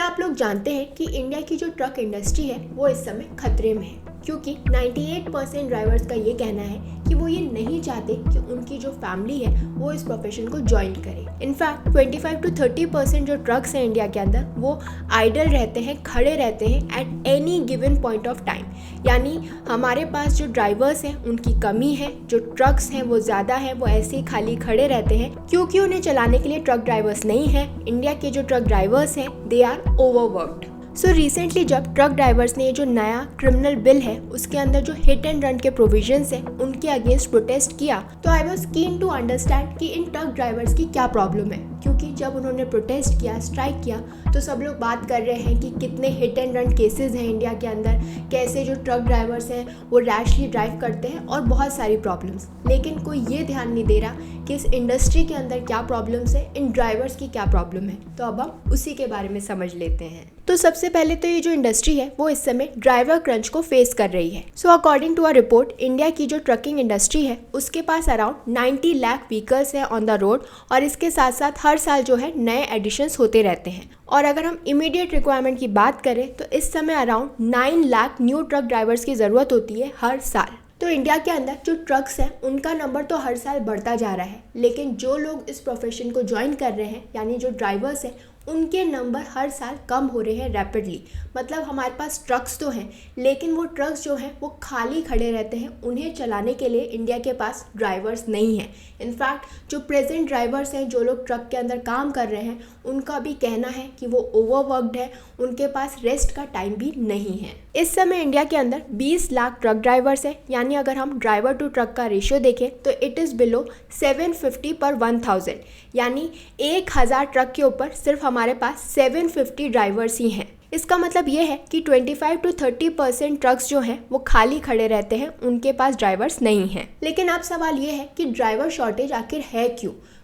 क्या आप लोग जानते हैं कि इंडिया की जो ट्रक इंडस्ट्री है वो इस समय खतरे में है, क्योंकि 98% ड्राइवर्स का ये कहना है कि वो ये नहीं चाहते कि उनकी जो फैमिली है वो इस प्रोफेशन को ज्वाइन करे। इनफैक्ट 25 to 30% जो ट्रक्स हैं इंडिया के अंदर वो आइडल रहते हैं, खड़े रहते हैं at any given point of time. यानी हमारे पास जो ड्राइवर्स हैं उनकी कमी है, जो ट्रक्स हैं वो ज़्यादा है, वो ऐसे ही खाली खड़े रहते हैं क्योंकि उन्हें चलाने के लिए ट्रक ड्राइवर्स नहीं हैं। इंडिया के जो ट्रक ड्राइवर्स हैं they are overworked. So recently जब ट्रक ड्राइवर्स ने जो नया क्रिमिनल बिल है उसके अंदर जो हिट एंड रन के प्रोविजंस हैं उनके अगेंस्ट प्रोटेस्ट किया, तो I was keen to understand कि इन ट्रक ड्राइवर्स की क्या प्रॉब्लम है। क्योंकि जब उन्होंने प्रोटेस्ट किया, स्ट्राइक किया, तो सब लोग बात कर रहे हैं कि कितने हिट एंड रन केसेस हैं इंडिया के अंदर, कैसे जो ट्रक ड्राइवर्स हैं वो रैशली ड्राइव करते हैं और बहुत सारी प्रॉब्लम्स। लेकिन कोई ये ध्यान नहीं दे रहा कि इस इंडस्ट्री के अंदर क्या प्रॉब्लम्स है, इन ड्राइवर्स की क्या प्रॉब्लम है। तो अब हम उसी के बारे में समझ लेते हैं। तो सबसे पहले तो ये जो इंडस्ट्री है वो इस समय ड्राइवर क्रंच को फेस कर रही है। So according to a report, India की जो ट्रकिंग इंडस्ट्री है उसके पास अराउंड 90 लाख व्हीकल्स है ऑन द रोड, और इसके साथ साथ हर साल जो है नए एडिशंस होते रहते हैं। और अगर हम इमीडिएट रिक्वायरमेंट की बात करें तो इस समय around 9 lakh new truck drivers की ज़रूरत होती है हर साल। तो इंडिया के अंदर जो ट्रक्स हैं उनका नंबर तो हर साल बढ़ता जा रहा है, लेकिन जो लोग इस प्रोफेशन को ज्वाइन कर रहे हैं यानी जो ड्राइवर्स हैं उनके नंबर हर साल कम हो रहे हैं रैपिडली। मतलब हमारे पास ट्रक्स तो हैं, लेकिन वो ट्रक्स जो हैं वो खाली खड़े रहते हैं, उन्हें चलाने के लिए इंडिया के पास ड्राइवर्स नहीं हैं। इनफैक्ट जो प्रेजेंट ड्राइवर्स हैं, जो लोग ट्रक के अंदर काम कर रहे हैं, उनका भी कहना है कि वो ओवरवर्कड है, उनके पास रेस्ट का टाइम भी नहीं है। इस समय इंडिया के अंदर 20 लाख ट्रक ड्राइवर्स हैं, यानी अगर हम ड्राइवर टू ट्रक का रेशियो देखें तो इट इज़ बिलो 750 पर 1000, यानी 1000 ट्रक के ऊपर सिर्फ हमारे पास 750 ड्राइवर्स ही हैं। इसका मतलब ये है कि 25 to 30% ट्रक्स जो हैं वो खाली खड़े रहते हैं, उनके पास ड्राइवर्स नहीं हैं। लेकिन अब सवाल ये है कि ड्राइवर शॉर्टेज आखिर है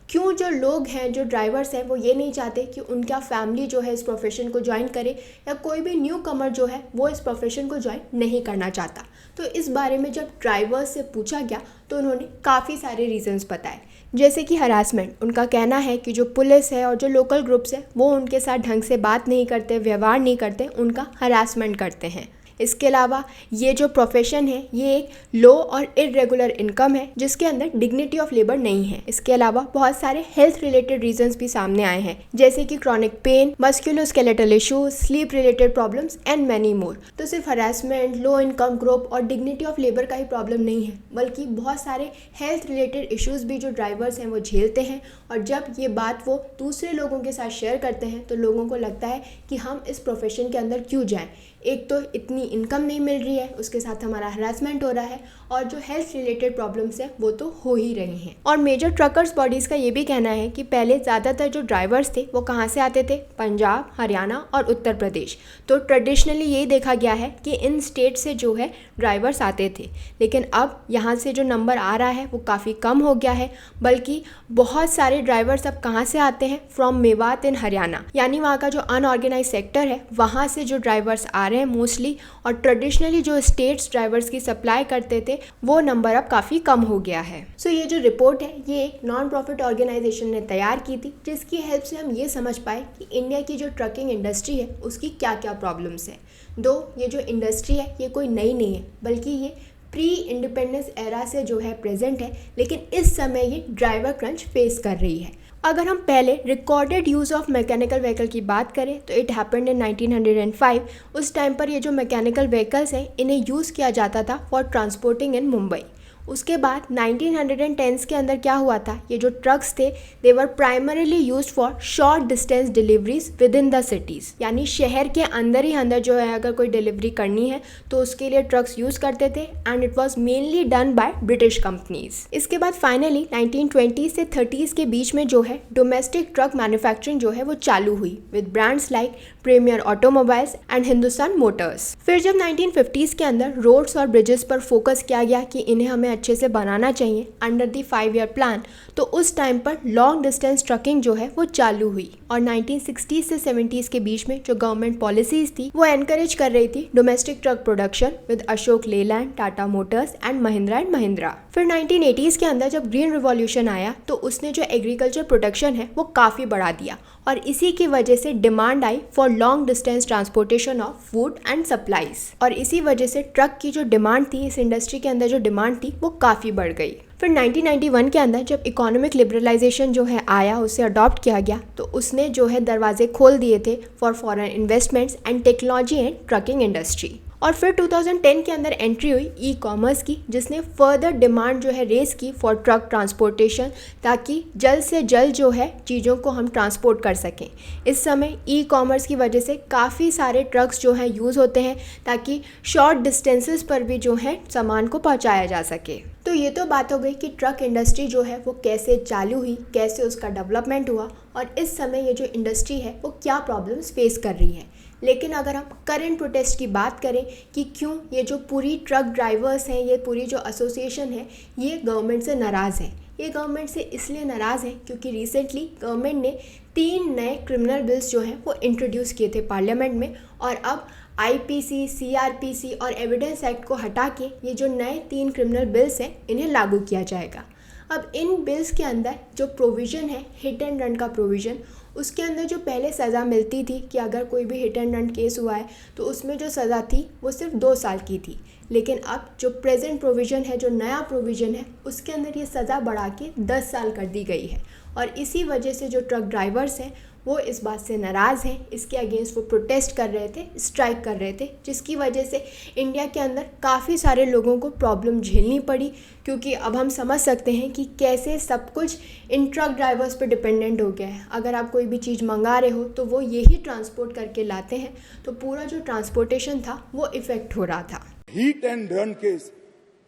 क्यों जो लोग हैं, जो ड्राइवर्स हैं, वो ये नहीं चाहते कि उनका फैमिली जो है इस प्रोफेशन को ज्वाइन करे, या कोई भी न्यू कमर जो है वो इस प्रोफेशन को ज्वाइन नहीं करना चाहता। तो इस बारे में जब ड्राइवर्स से पूछा गया तो उन्होंने काफ़ी सारे रीजंस बताए, जैसे कि हरासमेंट। उनका कहना है कि जो पुलिस है और जो लोकल ग्रुप्स है वो उनके साथ ढंग से बात नहीं करते, व्यवहार नहीं करते, उनका हरासमेंट करते हैं। इसके अलावा ये जो प्रोफेशन है ये एक लो और इरेगुलर इनकम है जिसके अंदर डिग्निटी ऑफ लेबर नहीं है। इसके अलावा बहुत सारे हेल्थ रिलेटेड रीजंस भी सामने आए हैं, जैसे कि chronic pain, musculoskeletal issues, sleep related problems and many more. तो सिर्फ हरासमेंट, लो इनकम ग्रुप और डिग्निटी ऑफ लेबर का ही प्रॉब्लम नहीं है, बल्कि बहुत सारे हेल्थ रिलेटेड इश्यूज भी जो ड्राइवर्स हैं वो झेलते हैं। और जब ये बात वो दूसरे लोगों के साथ शेयर करते हैं तो लोगों को लगता है कि हम इस प्रोफेशन के अंदर क्यों जाएं। एक तो इतनी इनकम नहीं मिल रही है, उसके साथ हमारा हरासमेंट हो रहा है, और जो हेल्थ रिलेटेड प्रॉब्लम्स है वो तो हो ही रही हैं। और मेजर ट्रकर्स बॉडीज़ का ये भी कहना है कि पहले ज़्यादातर जो ड्राइवर्स थे वो कहाँ से आते थे, पंजाब, हरियाणा और उत्तर प्रदेश। तो ट्रेडिशनली यही देखा गया है कि इन स्टेट से जो है ड्राइवर्स आते थे, लेकिन अब यहाँ से जो नंबर आ रहा है वो काफ़ी कम हो गया है। बल्कि बहुत सारे ड्राइवर्स अब कहाँ से आते हैं, फ्रॉम मेवात इन हरियाणा, यानी वहाँ का जो अनऑर्गेनाइज सेक्टर है वहाँ से जो ड्राइवर्स आ रहे हैं मोस्टली। और ट्रेडिशनली जो स्टेट्स ड्राइवर्स की सप्लाई करते थे वो नंबर अब काफ़ी कम हो गया है। सो ये जो रिपोर्ट है ये एक नॉन प्रॉफिट ऑर्गेनाइजेशन ने तैयार की थी, जिसकी हेल्प से हम ये समझ पाए कि इंडिया की जो ट्रकिंग इंडस्ट्री है उसकी क्या क्या प्रॉब्लम्स है। दो ये जो इंडस्ट्री है ये कोई नई नहीं है, बल्कि ये प्री इंडिपेंडेंस एरा से जो है प्रेजेंट है, लेकिन इस समय ये ड्राइवर क्रंच फेस कर रही है। अगर हम पहले recorded use of mechanical vehicle की बात करें तो इट हैपेंड इन 1905। उस टाइम पर ये जो मैकेनिकल व्हीकल्स हैं इन्हें यूज़ किया जाता था फॉर ट्रांसपोर्टिंग इन मुंबई। उसके बाद 1910s के अंदर क्या हुआ था, ये जो ट्रक्स थे they were primarily used for short distance deliveries within the cities, यानी शहर के अंदर ही अंदर जो है अगर कोई डिलीवरी करनी है तो उसके लिए ट्रक्स यूज़ करते थे, and it was mainly done by British companies. इसके बाद फाइनली 1920 से 30s के बीच में जो है डोमेस्टिक ट्रक मैन्युफैक्चरिंग जो है वो चालू हुई with brands like Premier Automobiles and Hindustan Motors. फिर जब 1950s के अंदर रोड्स और ब्रिजेस पर फोकस किया गया कि इन्हें हमें अच्छे से बनाना चाहिए अंडर द 5-year प्लान, तो उस टाइम पर लॉन्ग डिस्टेंस ट्रकिंग जो है वो चालू हुई। और 1960s से 70s के बीच में जो गवर्नमेंट पॉलिसीज थी वो एनकरेज कर रही थी domestic truck production with Ashok Leyland, Tata Motors and Mahindra. फिर 1980s के अंदर जब ग्रीन रिवॉल्यूशन आया तो उसने जो एग्रीकल्चर प्रोडक्शन है वो काफ़ी बढ़ा दिया, और इसी की वजह से demand I for long distance transportation of food and supplies. और इसी वजह से ट्रक की जो डिमांड थी, इस इंडस्ट्री के अंदर जो डिमांड थी वो काफ़ी बढ़ गई। फिर 1991 के अंदर जब इकोनॉमिक लिबरलाइजेशन जो है आया, उसे अडॉप्ट किया गया, तो उसने जो है दरवाजे खोल दिए थे for foreign investments and technology and trucking industry. और फिर 2010 के अंदर एंट्री हुई ई कॉमर्स की, जिसने फर्दर डिमांड जो है रेस की फॉर ट्रक ट्रांसपोर्टेशन, ताकि जल्द से जल्द जो है चीज़ों को हम ट्रांसपोर्ट कर सकें। इस समय ई कॉमर्स की वजह से काफ़ी सारे ट्रक्स जो हैं यूज़ होते हैं ताकि शॉर्ट डिस्टेंसेस पर भी जो है सामान को पहुंचाया जा सके। तो ये तो बात हो गई कि ट्रक इंडस्ट्री जो है वो कैसे चालू हुई, कैसे उसका डेवलपमेंट हुआ और इस समय ये जो इंडस्ट्री है वो क्या प्रॉब्लम्स फेस कर रही है। लेकिन अगर हम करंट प्रोटेस्ट की बात करें कि क्यों ये जो पूरी ट्रक ड्राइवर्स हैं, ये पूरी जो एसोसिएशन है, ये गवर्नमेंट से नाराज़ है। ये गवर्नमेंट से इसलिए नाराज़ है क्योंकि रिसेंटली गवर्नमेंट ने 3 नए क्रिमिनल बिल्स जो हैं वो इंट्रोड्यूस किए थे पार्लियामेंट में, और अब आईपीसी, सीआरपीसी और एविडेंस एक्ट को हटा के ये जो नए 3 क्रिमिनल बिल्स हैं इन्हें लागू किया जाएगा। अब इन बिल्स के अंदर जो प्रोविज़न है हिट एंड रन का प्रोविज़न, उसके अंदर जो पहले सज़ा मिलती थी कि अगर कोई भी हिट एंड रन केस हुआ है तो उसमें जो सज़ा थी वो सिर्फ 2 साल की थी। लेकिन अब जो प्रेजेंट प्रोविज़न है, जो नया प्रोविज़न है, उसके अंदर ये सज़ा बढ़ा के 10 साल कर दी गई है। और इसी वजह से जो ट्रक ड्राइवर्स हैं वो इस बात से नाराज़ हैं, इसके अगेंस्ट वो प्रोटेस्ट कर रहे थे, स्ट्राइक कर रहे थे, जिसकी वजह से इंडिया के अंदर काफ़ी सारे लोगों को प्रॉब्लम झेलनी पड़ी। क्योंकि अब हम समझ सकते हैं कि कैसे सब कुछ इन ट्रक ड्राइवर्स पर डिपेंडेंट हो गया है। अगर आप कोई भी चीज़ मंगा रहे हो तो वो यही ट्रांसपोर्ट करके लाते हैं, तो पूरा जो ट्रांसपोर्टेशन था वो इफ़ेक्ट हो रहा था। हिट एंड रन केस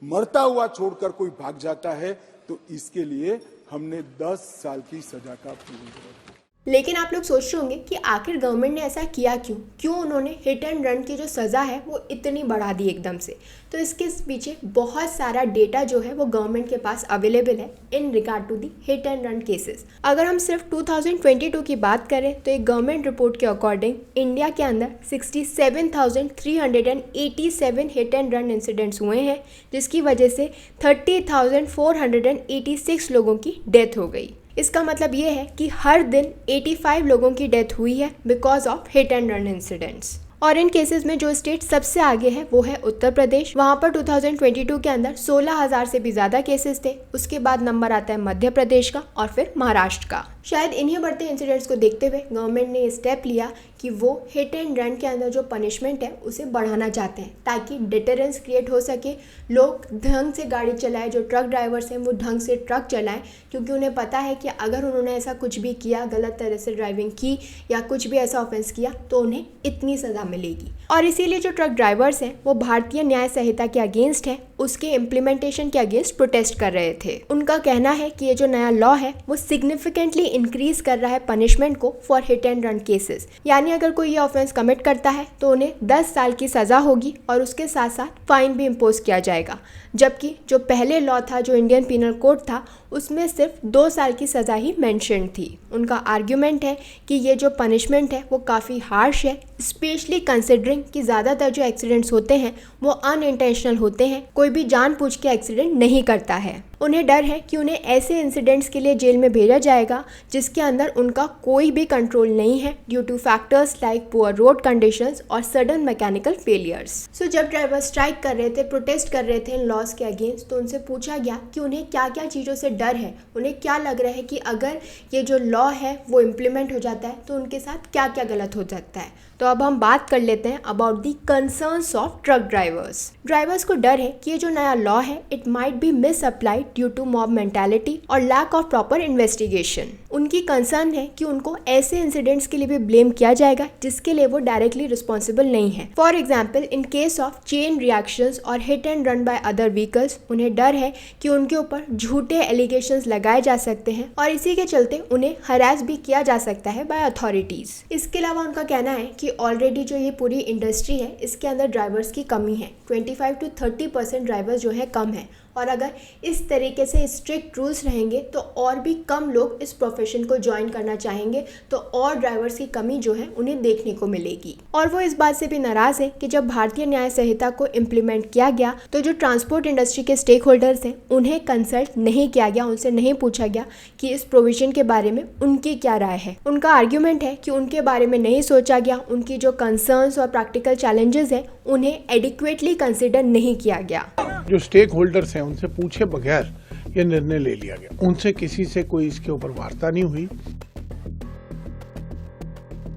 मरता हुआ छोड़कर कोई भाग जाता है तो इसके लिए हमने 10 साल की सजा का प्रावधान। लेकिन आप लोग सोच रहे होंगे कि आखिर गवर्नमेंट ने ऐसा किया क्यों उन्होंने हिट एंड रन की जो सज़ा है वो इतनी बढ़ा दी एकदम से। तो इसके पीछे बहुत सारा डेटा जो है वो गवर्नमेंट के पास अवेलेबल है in regard to the hit and run cases. अगर हम सिर्फ 2022 की बात करें तो एक गवर्नमेंट रिपोर्ट के अकॉर्डिंग इंडिया के अंदर 67,387 हिट एंड रन इंसिडेंट्स हुए हैं, जिसकी वजह से 30,486 लोगों की डेथ हो गई। इसका मतलब ये है कि हर दिन 85 लोगों की डेथ हुई है because of hit and run incidents. और इन केसेस में जो स्टेट सबसे आगे है वो है उत्तर प्रदेश। वहाँ पर 2022 के अंदर 16,000 से भी ज़्यादा केसेस थे। उसके बाद नंबर आता है मध्य प्रदेश का और फिर महाराष्ट्र का। शायद इन्हीं बढ़ते इंसिडेंट्स को देखते हुए गवर्नमेंट ने स्टेप लिया कि वो हिट एंड रन के अंदर जो पनिशमेंट है उसे बढ़ाना चाहते हैं ताकि डिटरेंस क्रिएट हो सके, लोग ढंग से गाड़ी चलाएं, जो ट्रक ड्राइवर्स हैं वो ढंग से ट्रक चलाएं, क्योंकि उन्हें पता है कि अगर उन्होंने ऐसा कुछ भी किया, गलत तरह से ड्राइविंग की या कुछ भी ऐसा ऑफेंस किया तो उन्हें इतनी सज़ा मिलेगी। और इसीलिए जो ट्रक ड्राइवर्स हैं वो भारतीय न्याय संहिता के अगेंस्ट हैं, उसके इम्प्लीमेंटेशन के अगेंस्ट प्रोटेस्ट कर रहे थे। उनका कहना है कि ये जो नया लॉ है वो सिग्निफिकेंटली इंक्रीज कर रहा है पनिशमेंट को for hit and run cases. यानी अगर कोई ये ऑफेंस कमिट करता है तो उन्हें 10 साल की सज़ा होगी और उसके साथ साथ फाइन भी इम्पोज किया जाएगा। जबकि जो पहले लॉ था, जो इंडियन पीनल कोड था, उसमें सिर्फ 2 साल की सज़ा ही मेंशन थी। उनका आर्ग्यूमेंट है कि ये जो पनिशमेंट है वो काफ़ी हार्श है, स्पेशली कंसिडरिंग कि ज़्यादातर जो एक्सीडेंट्स होते हैं वो अनइंटेंशनल होते हैं, कोई भी जानबूझ के एक्सीडेंट नहीं करता है। उन्हें डर है कि उन्हें ऐसे इंसिडेंट्स के लिए जेल में भेजा जाएगा जिसके अंदर उनका कोई भी कंट्रोल नहीं है due two factors like poor road conditions और सडन मैकेनिकल फेलियर्स। सो जब ड्राइवर स्ट्राइक कर रहे थे, प्रोटेस्ट कर रहे थे इन लॉज के अगेंस्ट, तो उनसे पूछा गया कि उन्हें क्या क्या चीज़ों से डर है, उन्हें क्या लग रहा है कि अगर ये जो लॉ है वो इम्प्लीमेंट हो जाता है तो उनके साथ क्या क्या गलत हो सकता है। तो अब हम बात कर लेते हैं about the concerns of truck drivers को डर है कि ये जो नया लॉ है it might be misapplied due to mob mentality और लैक ऑफ प्रॉपर इन्वेस्टिगेशन। उनकी कंसर्न है कि उनको ऐसे इंसिडेंट्स के लिए भी ब्लेम किया जाएगा जिसके लिए वो डायरेक्टली रिस्पॉन्सिबल नहीं है। For example, in case of chain reactions और hit and run by other vehicles, उन्हें डर है कि उनके ऊपर झूठे एलिगेशंस लगाए जा सकते हैं और इसी के चलते उन्हें हरास भी किया जा सकता है बाय अथॉरिटीज। इसके अलावा उनका कहना है कि ऑलरेडी जो ये पूरी इंडस्ट्री है इसके अंदर ड्राइवर्स की कमी है, 25 to 30% ड्राइवर्स जो है कम है और अगर इस तरीके से स्ट्रिक्ट रूल्स रहेंगे तो और भी कम लोग इस प्रोफेशन को ज्वाइन करना चाहेंगे, तो और ड्राइवर्स की कमी जो है उन्हें देखने को मिलेगी। और वो इस बात से भी नाराज़ है कि जब भारतीय न्याय संहिता को इम्प्लीमेंट किया गया तो जो ट्रांसपोर्ट इंडस्ट्री के स्टेक होल्डर्स हैं उन्हें कंसल्ट नहीं किया गया, उनसे नहीं पूछा गया कि इस प्रोविजन के बारे में उनकी क्या राय है। उनका आर्ग्यूमेंट है कि उनके बारे में नहीं सोचा गया, उनकी जो कंसर्न्स और प्रैक्टिकल चैलेंजेस हैं उन्हें एडिक्वेटली कंसिडर नहीं किया गया। जो स्टेक होल्डर्स हैं उनसे पूछे बगैर ये निर्णय ले लिया गया, उनसे किसी से कोई इसके ऊपर वार्ता नहीं हुई।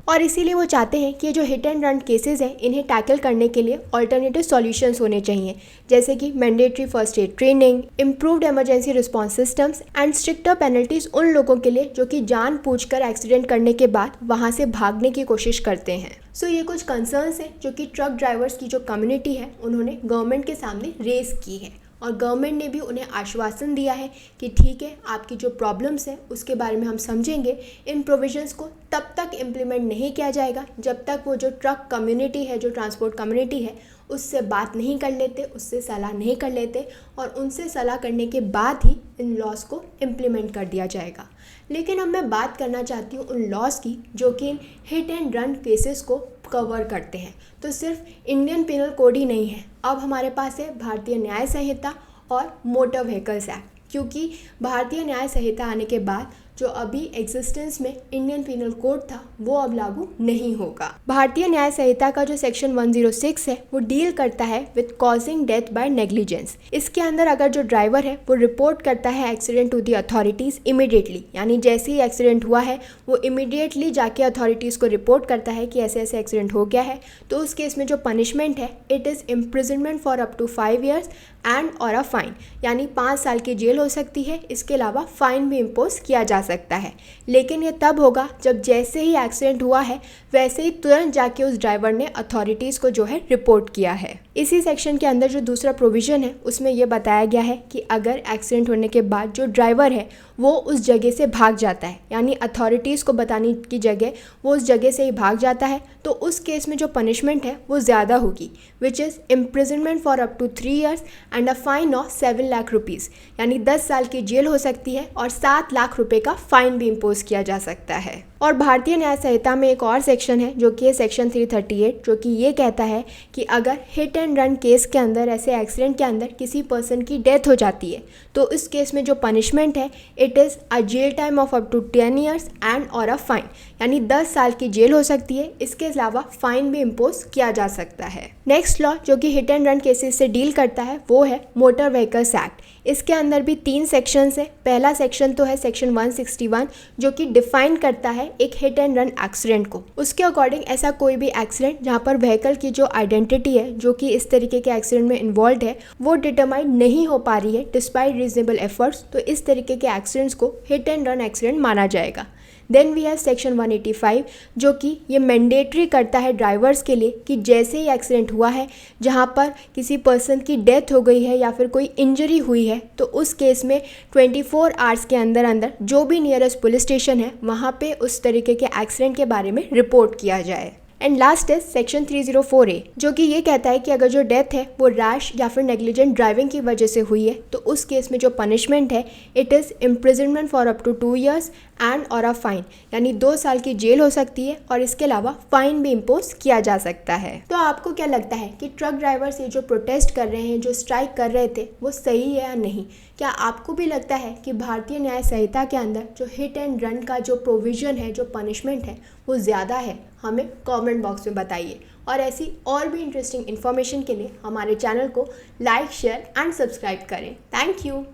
और इसीलिए वो चाहते हैं कि जो हिट एंड रन केसेस हैं इन्हें टैकल करने के लिए ऑल्टरनेटिव सॉल्यूशंस होने चाहिए, जैसे कि mandatory first aid training, improved emergency response systems and stricter penalties उन लोगों के लिए जो कि जानबूझकर एक्सीडेंट करने के बाद वहाँ से भागने की कोशिश करते हैं। सो ये कुछ कंसर्न्स हैं जो कि ट्रक ड्राइवर्स की जो कम्युनिटी है उन्होंने गवर्नमेंट के सामने रेज की है, और गवर्नमेंट ने भी उन्हें आश्वासन दिया है कि ठीक है, आपकी जो प्रॉब्लम्स हैं उसके बारे में हम समझेंगे। इन प्रोविजंस को तब तक इम्प्लीमेंट नहीं किया जाएगा जब तक वो जो ट्रक कम्युनिटी है, जो ट्रांसपोर्ट कम्युनिटी है, उससे बात नहीं कर लेते, उससे सलाह नहीं कर लेते, और उनसे सलाह करने के बाद ही इन लॉज को इम्प्लीमेंट कर दिया जाएगा। लेकिन अब मैं बात करना चाहती हूँ उन लॉज की जो कि in heat and run cases को कवर करते हैं। तो सिर्फ इंडियन पिनल कोड ही नहीं है, अब हमारे पास है भारतीय न्याय संहिता और मोटर व्हीकल्स एक्ट, क्योंकि भारतीय न्याय संहिता आने के बाद जो अभी एग्जिस्टेंस में इंडियन पिनल कोड था वो अब लागू नहीं होगा। भारतीय न्याय संहिता का जो सेक्शन 106 है वो डील करता है with causing death by negligence. इसके अंदर अगर जो ड्राइवर है वो रिपोर्ट करता है accident to the authorities immediately, यानी जैसे ही एक्सीडेंट हुआ है वो इमीडिएटली जाके अथॉरिटीज़ को रिपोर्ट करता है कि ऐसे ऐसे एक्सीडेंट हो गया है, तो उस केस में जो पनिशमेंट है it is imprisonment for up to 5 years and और अ फाइन, यानी 5 साल की जेल हो सकती है। इसके अलावा फाइन भी इम्पोज किया जा सकता है, लेकिन ये तब होगा जब जैसे ही एक्सीडेंट हुआ है वैसे ही तुरंत जाके उस ड्राइवर ने अथॉरिटीज़ को जो है रिपोर्ट किया है। इसी सेक्शन के अंदर जो दूसरा प्रोविज़न है उसमें यह बताया गया है कि अगर एक्सीडेंट होने के बाद जो ड्राइवर है वो उस जगह से भाग जाता है, यानी अथॉरिटीज़ को बताने की जगह वो उस जगह से ही भाग जाता है, तो उस केस में जो पनिशमेंट है वो ज़्यादा होगी, which is imprisonment for up to 3 years and a fine of 7 lakh rupees, यानी 10 साल की जेल हो सकती है और 7 लाख रुपए का फाइन भी इम्पोज किया जा सकता है। और भारतीय न्याय संहिता में एक और सेक्शन है जो कि सेक्शन 338, जो कि ये कहता है कि अगर हिट एंड रन केस के अंदर, ऐसे एक्सीडेंट के अंदर किसी पर्सन की डेथ हो जाती है तो इस केस में जो पनिशमेंट है it is a jail time of up to 10 years and और अ फाइन, यानी 10 साल की जेल हो सकती है। इसके अलावा फाइन भी इम्पोज किया जा सकता है। नेक्स्ट लॉ जो कि हिट एंड रन केसेस से डील करता है वो है मोटर व्हीकल्स एक्ट। इसके अंदर भी 3 सेक्शंस है। पहला सेक्शन तो है सेक्शन 161 जो कि डिफाइन करता है एक हिट एंड रन एक्सीडेंट को। उसके अकॉर्डिंग ऐसा कोई भी एक्सीडेंट जहां पर व्हीकल की जो आइडेंटिटी है जो कि इस तरीके के एक्सीडेंट में इन्वॉल्व है वो डिटरमाइन नहीं हो पा रही है डिस्पाइट रीजनेबल एफर्ट्स, तो इस तरीके के एक्सीडेंट्स को हिट एंड रन एक्सीडेंट माना जाएगा। देन वी हैव सेक्शन 185 जो कि ये मैंडेटरी करता है ड्राइवर्स के लिए कि जैसे ही एक्सीडेंट हुआ है जहाँ पर किसी पर्सन की डेथ हो गई है या फिर कोई इंजरी हुई है तो उस केस में 24 आवर्स के अंदर अंदर जो भी नियरेस्ट पुलिस स्टेशन है वहाँ पे उस तरीके के एक्सीडेंट के बारे में रिपोर्ट किया जाए। एंड लास्ट है सेक्शन 304A जो कि ये कहता है कि अगर जो डेथ है वो रैश या फिर नेग्लिजेंट ड्राइविंग की वजह से हुई है तो उस केस में जो पनिशमेंट है it is imprisonment for up to 2 years and और अ फाइन, यानी 2 साल की जेल हो सकती है और इसके अलावा फाइन भी इम्पोज किया जा सकता है। तो आपको क्या लगता है कि ट्रक ड्राइवर्स ये जो प्रोटेस्ट कर रहे हैं, जो स्ट्राइक कर रहे थे, वो सही है या नहीं? क्या आपको भी लगता है कि भारतीय न्याय संहिता के अंदर जो हिट एंड रन का जो प्रोविज़न है, जो पनिशमेंट है, वो ज़्यादा है? हमें कमेंट बॉक्स में बताइए। और ऐसी और भी इंटरेस्टिंग इन्फॉर्मेशन के लिए हमारे चैनल को लाइक, शेयर एंड सब्सक्राइब करें। Thank you.